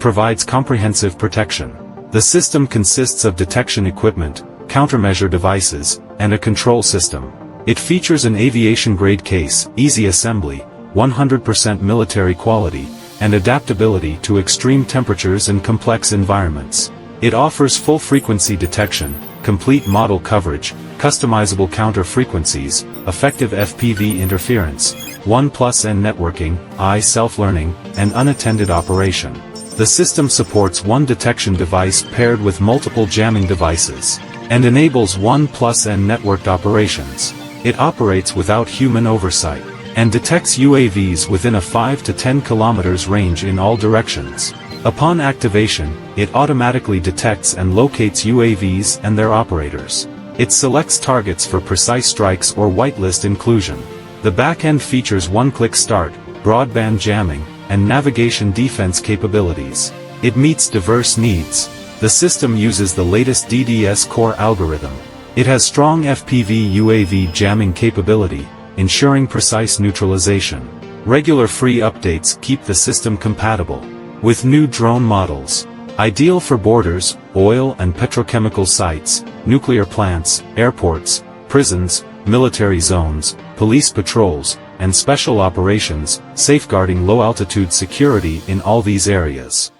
provides comprehensive protection. The system consists of detection equipment, countermeasure devices, and a control system. It features an aviation-grade case, easy assembly, 100% military quality, and adaptability to extreme temperatures and complex environments. It offers full-frequency detection, complete model coverage, customizable counter frequencies, effective FPV interference, 1+N networking, AI self-learning, and unattended operation. The system supports one detection device paired with multiple jamming devices, and enables 1+N networked operations. It operates without human oversight, and detects UAVs within a 5 to 10 kilometers range in all directions. Upon activation, it automatically detects and locates UAVs and their operators. It selects targets for precise strikes or whitelist inclusion. The back-end features one-click start, broadband jamming, and navigation defense capabilities. It meets diverse needs. The system uses the latest DDS core algorithm. It has strong FPV UAV jamming capability, ensuring precise neutralization. Regular free updates keep the system compatible with new drone models. Ideal for borders, oil and petrochemical sites, nuclear plants, airports, prisons, military zones, police patrols, and special operations, safeguarding low-altitude security in all these areas.